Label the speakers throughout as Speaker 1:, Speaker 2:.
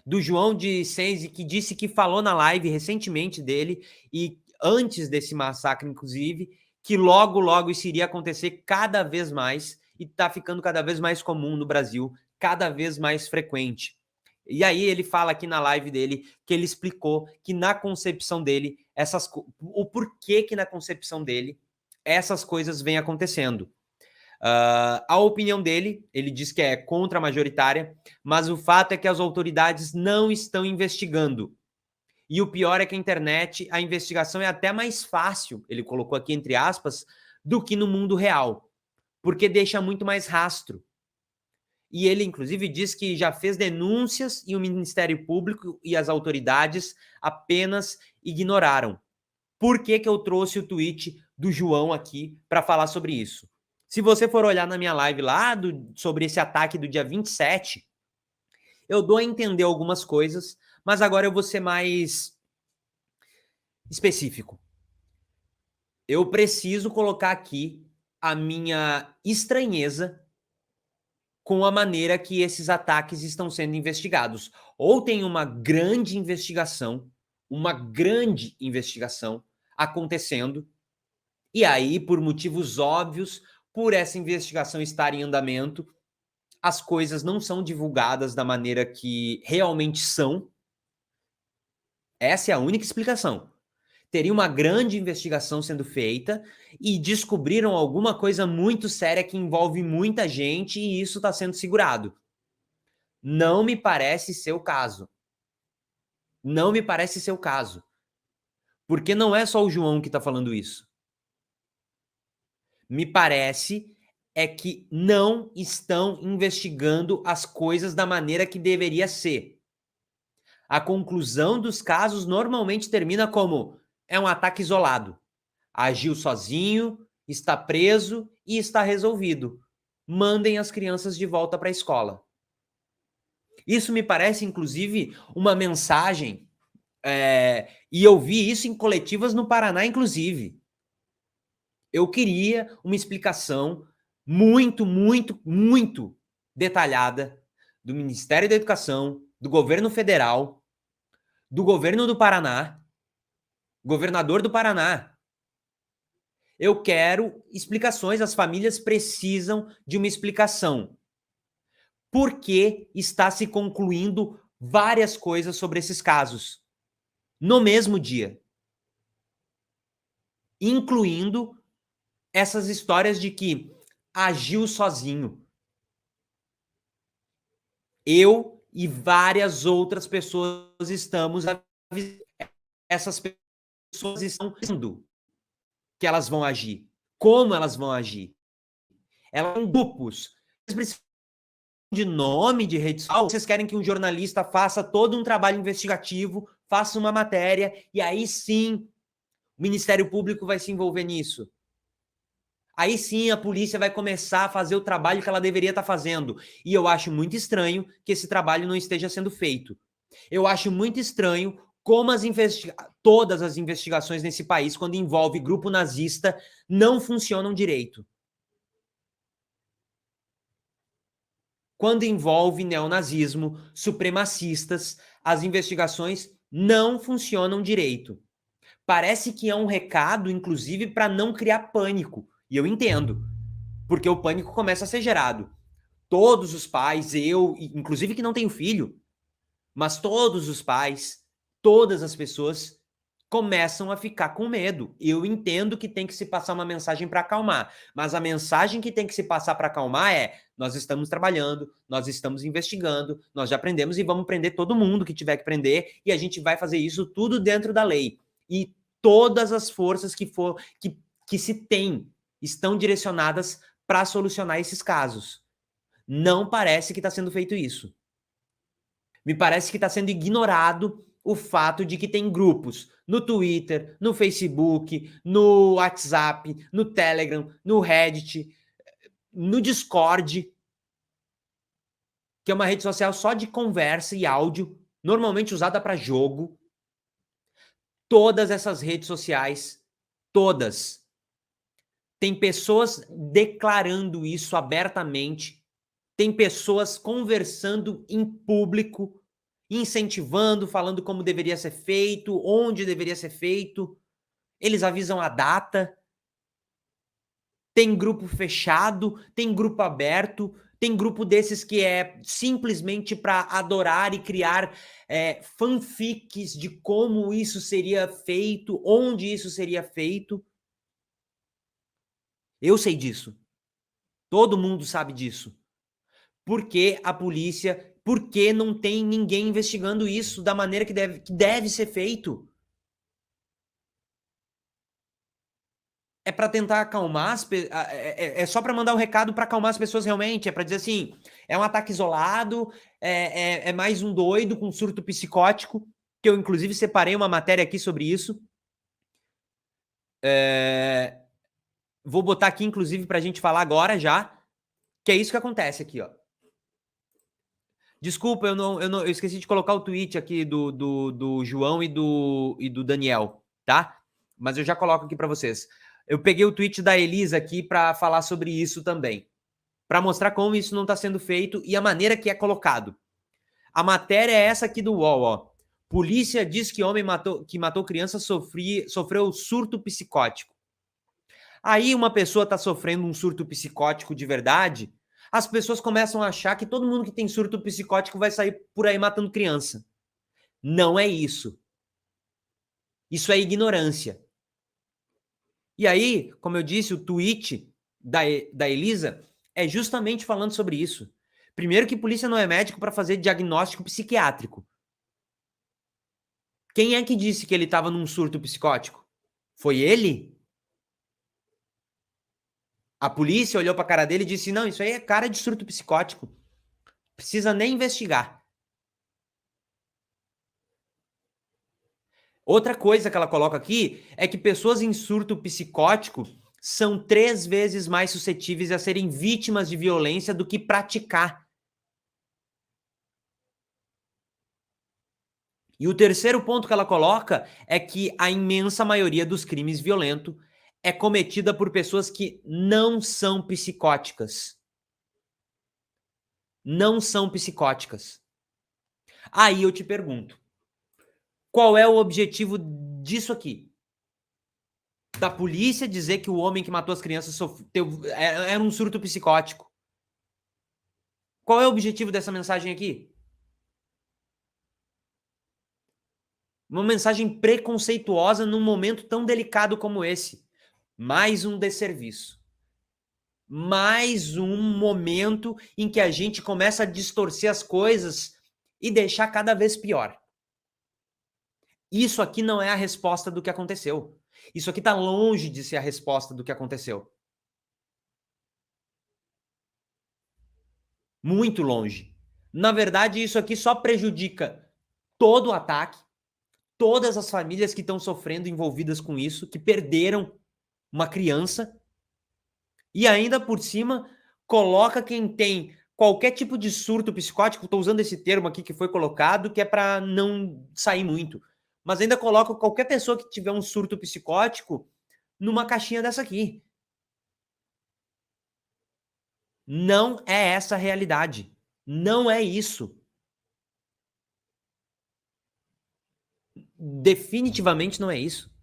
Speaker 1: do João de Senzi, que disse que falou na live recentemente dele, e antes desse massacre, inclusive, que logo, logo isso iria acontecer cada vez mais, e está ficando cada vez mais comum no Brasil, cada vez mais frequente. E aí ele fala aqui na live dele que ele explicou que na concepção dele, o porquê que na concepção dele essas coisas vêm acontecendo. A opinião dele, ele diz que é contra-majoritária, mas o fato é que as autoridades não estão investigando. E o pior é que a internet, a investigação é até mais fácil, ele colocou aqui entre aspas, do que no mundo real, porque deixa muito mais rastro. E ele, inclusive, diz que já fez denúncias e o Ministério Público e as autoridades apenas ignoraram. Por que que eu trouxe o tweet do João aqui para falar sobre isso? Se você for olhar na minha live lá sobre esse ataque do dia 27, eu dou a entender algumas coisas, mas agora eu vou ser mais específico. Eu preciso colocar aqui a minha estranheza com a maneira que esses ataques estão sendo investigados. Ou tem uma grande investigação acontecendo, e aí, por motivos óbvios, por essa investigação estar em andamento, as coisas não são divulgadas da maneira que realmente são. Essa é a única explicação. Teria uma grande investigação sendo feita e descobriram alguma coisa muito séria que envolve muita gente e isso está sendo segurado. Não me parece ser o caso. Não me parece ser o caso. Porque não é só o João que está falando isso. Me parece é que não estão investigando as coisas da maneira que deveria ser. A conclusão dos casos normalmente termina como: é um ataque isolado. Agiu sozinho, está preso e está resolvido. Mandem as crianças de volta para a escola. Isso me parece, inclusive, uma mensagem, e eu vi isso em coletivas no Paraná, inclusive. Eu queria uma explicação muito, muito, muito detalhada do Ministério da Educação, do governo federal, do governo do Paraná, governador do Paraná. Eu quero explicações, as famílias precisam de uma explicação. Por que está se concluindo várias coisas sobre esses casos no mesmo dia? Incluindo essas histórias de que agiu sozinho. Eu e várias outras pessoas estamos essas pessoas estão dizendo que elas vão agir, como elas vão agir. Elas são grupos. Vocês precisam de nome de rede social? Vocês querem que um jornalista faça todo um trabalho investigativo, faça uma matéria e aí sim o Ministério Público vai se envolver nisso? Aí sim a polícia vai começar a fazer o trabalho que ela deveria estar fazendo. E eu acho muito estranho que esse trabalho não esteja sendo feito. Eu acho muito estranho como todas as investigações nesse país, quando envolve grupo nazista, não funcionam direito. Quando envolve neonazismo, supremacistas, as investigações não funcionam direito. Parece que é um recado, inclusive, para não criar pânico. E eu entendo, porque o pânico começa a ser gerado. Todos os pais, eu, inclusive que não tenho filho, mas todos os pais, todas as pessoas começam a ficar com medo. Eu entendo que tem que se passar uma mensagem para acalmar, mas a mensagem que tem que se passar para acalmar é: nós estamos trabalhando, nós estamos investigando, nós já prendemos e vamos prender todo mundo que tiver que prender e a gente vai fazer isso tudo dentro da lei. E todas as forças que se tem estão direcionadas para solucionar esses casos. Não parece que está sendo feito isso. Me parece que está sendo ignorado o fato de que tem grupos no Twitter, no Facebook, no WhatsApp, no Telegram, no Reddit, no Discord, que é uma rede social só de conversa e áudio, normalmente usada para jogo. Todas essas redes sociais, todas, tem pessoas declarando isso abertamente tem pessoas conversando em público, incentivando, falando como deveria ser feito, onde deveria ser feito. Eles avisam a data. Tem grupo fechado, tem grupo aberto, tem grupo desses que é simplesmente para adorar e criar fanfics de como isso seria feito, onde isso seria feito. Eu sei disso. Todo mundo sabe disso. Por que a polícia, por que não tem ninguém investigando isso da maneira que deve ser feito? É para tentar acalmar é só para mandar um recado para acalmar as pessoas realmente, é para dizer assim, é um ataque isolado, é mais um doido com surto psicótico, que eu inclusive separei uma matéria aqui sobre isso. Vou botar aqui inclusive para a gente falar agora já, que é isso que acontece aqui, ó. Desculpa, eu esqueci de colocar o tweet aqui do João e do Daniel, tá? Mas eu já coloco aqui para vocês. Eu peguei o tweet da Elisa aqui para falar sobre isso também, para mostrar como isso não está sendo feito e a maneira que é colocado. A matéria é essa aqui do UOL, ó. Polícia diz que homem que matou criança sofreu surto psicótico. Aí uma pessoa está sofrendo um surto psicótico de verdade, as pessoas começam a achar que todo mundo que tem surto psicótico vai sair por aí matando criança. Não é isso. Isso é ignorância. E aí, como eu disse, o tweet da Elisa é justamente falando sobre isso. Primeiro que polícia não é médico para fazer diagnóstico psiquiátrico. Quem é que disse que ele estava num surto psicótico? Foi ele? A polícia olhou para a cara dele e disse: não, isso aí é cara de surto psicótico. Precisa nem investigar. Outra coisa que ela coloca aqui é que pessoas em surto psicótico são 3 vezes mais suscetíveis a serem vítimas de violência do que praticar. E o terceiro ponto que ela coloca é que a imensa maioria dos crimes violentos é cometida por pessoas que não são psicóticas. Não são psicóticas. Aí eu te pergunto, qual é o objetivo disso aqui? Da polícia dizer que o homem que matou as crianças era um surto psicótico. Qual é o objetivo dessa mensagem aqui? Uma mensagem preconceituosa num momento tão delicado como esse. Mais um desserviço. Mais um momento em que a gente começa a distorcer as coisas e deixar cada vez pior. Isso aqui não é a resposta do que aconteceu. Isso aqui está longe de ser a resposta do que aconteceu. Muito longe. Na verdade, isso aqui só prejudica todo o ataque, todas as famílias que estão sofrendo envolvidas com isso, que perderam uma criança, e ainda por cima coloca quem tem qualquer tipo de surto psicótico, estou usando esse termo aqui que foi colocado, que é para não sair muito, mas ainda coloca qualquer pessoa que tiver um surto psicótico numa caixinha dessa aqui. Não é essa a realidade. Não é isso. Definitivamente não é isso.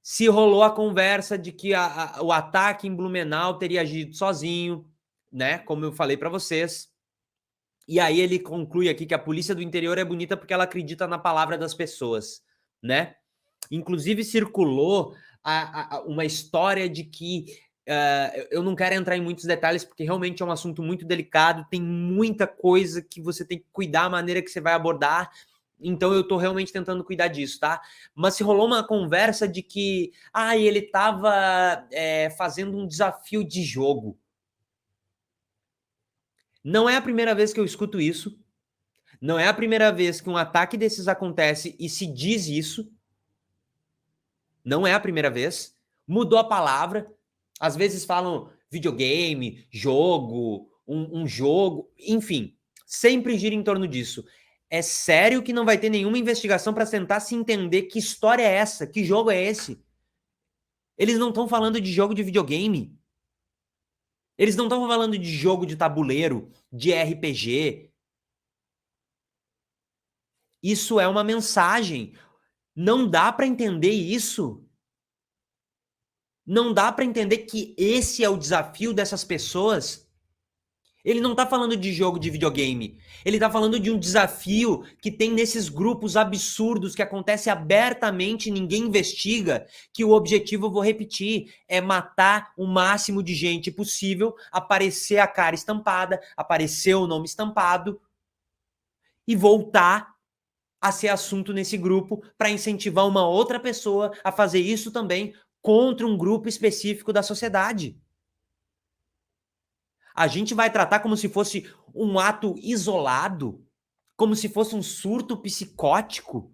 Speaker 1: Se rolou a conversa de que o ataque em Blumenau teria agido sozinho, né? Como eu falei para vocês. E aí ele conclui aqui que a polícia do interior é bonita porque ela acredita na palavra das pessoas, né? Inclusive circulou uma história de que eu não quero entrar em muitos detalhes porque realmente é um assunto muito delicado, tem muita coisa que você tem que cuidar a maneira que você vai abordar. Então eu tô realmente tentando cuidar disso, tá? Mas se rolou uma conversa de que ele tava fazendo um desafio de jogo. Não é a primeira vez que eu escuto isso. Não é a primeira vez que um ataque desses acontece e se diz isso. Não é a primeira vez. Mudou a palavra. Às vezes falam videogame, jogo, um jogo, enfim. Sempre gira em torno disso. É sério que não vai ter nenhuma investigação para tentar se entender que história é essa, que jogo é esse. Eles não estão falando de jogo de videogame. Eles não estavam falando de jogo de tabuleiro, de RPG. Isso é uma mensagem. Não dá para entender isso. Não dá para entender que esse é o desafio dessas pessoas. Ele não tá falando de jogo de videogame. Ele tá falando de um desafio que tem nesses grupos absurdos que acontece abertamente e ninguém investiga, que o objetivo, eu vou repetir, é matar o máximo de gente possível, aparecer a cara estampada, aparecer o nome estampado e voltar a ser assunto nesse grupo para incentivar uma outra pessoa a fazer isso também contra um grupo específico da sociedade. A gente vai tratar como se fosse um ato isolado, como se fosse um surto psicótico,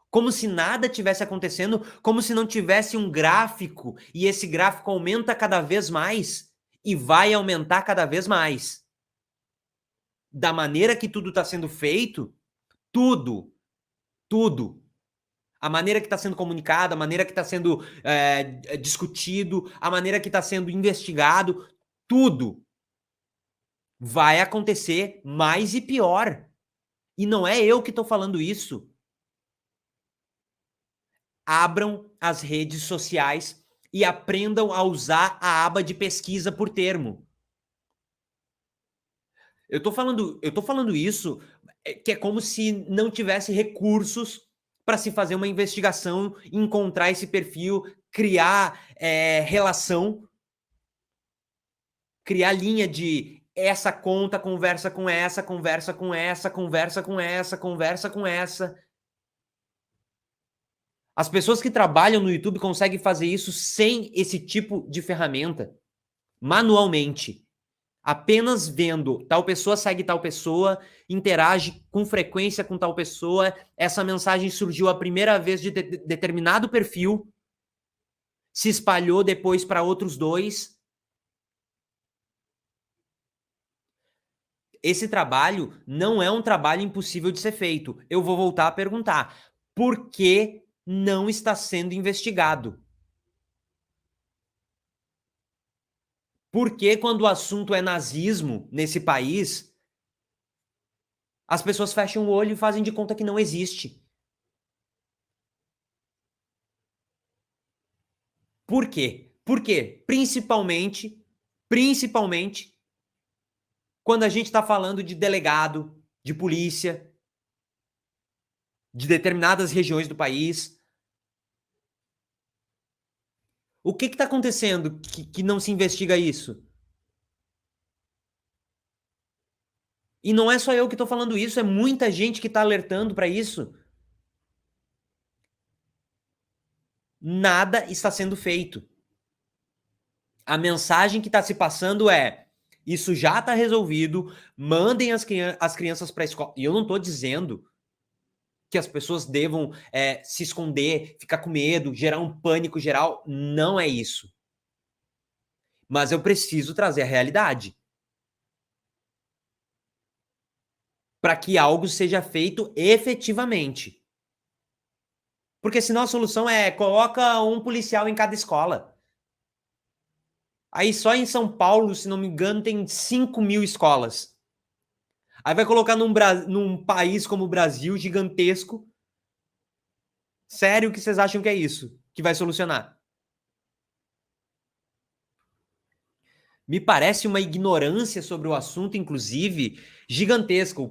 Speaker 1: como se nada tivesse acontecendo, como se não tivesse um gráfico e esse gráfico aumenta cada vez mais e vai aumentar cada vez mais. Da maneira que tudo está sendo feito, tudo, a maneira que está sendo comunicado, a maneira que está sendo discutido, a maneira que está sendo investigado, tudo vai acontecer mais e pior. E não é eu que estou falando isso. Abram as redes sociais e aprendam a usar a aba de pesquisa por termo. Eu tô falando isso que é como se não tivesse recursos para se fazer uma investigação, encontrar esse perfil, criar relação, criar linha de essa conta conversa com essa, conversa com essa, conversa com essa, conversa com essa. As pessoas que trabalham no YouTube conseguem fazer isso sem esse tipo de ferramenta, manualmente. Apenas vendo tal pessoa segue tal pessoa, interage com frequência com tal pessoa, essa mensagem surgiu a primeira vez de determinado perfil, se espalhou depois para outros dois. Esse trabalho não é um trabalho impossível de ser feito. Eu vou voltar a perguntar: por que não está sendo investigado? Por que, quando o assunto é nazismo nesse país, as pessoas fecham o olho e fazem de conta que não existe? Por quê? Por quê? Principalmente, quando a gente está falando de delegado, de polícia, de determinadas regiões do país. O que está acontecendo que não se investiga isso? E não é só eu que estou falando isso, é muita gente que está alertando para isso. Nada está sendo feito. A mensagem que está se passando é: isso já está resolvido, mandem as crianças para a escola. E eu não estou dizendo que as pessoas devam se esconder, ficar com medo, gerar um pânico geral. Não é isso. Mas eu preciso trazer a realidade para que algo seja feito efetivamente. Porque senão a solução é coloca um policial em cada escola. Aí só em São Paulo, se não me engano, tem 5.000 escolas. Aí vai colocar num país como o Brasil, gigantesco. Sério que vocês acham que é isso que vai solucionar? Me parece uma ignorância sobre o assunto, inclusive, gigantesco.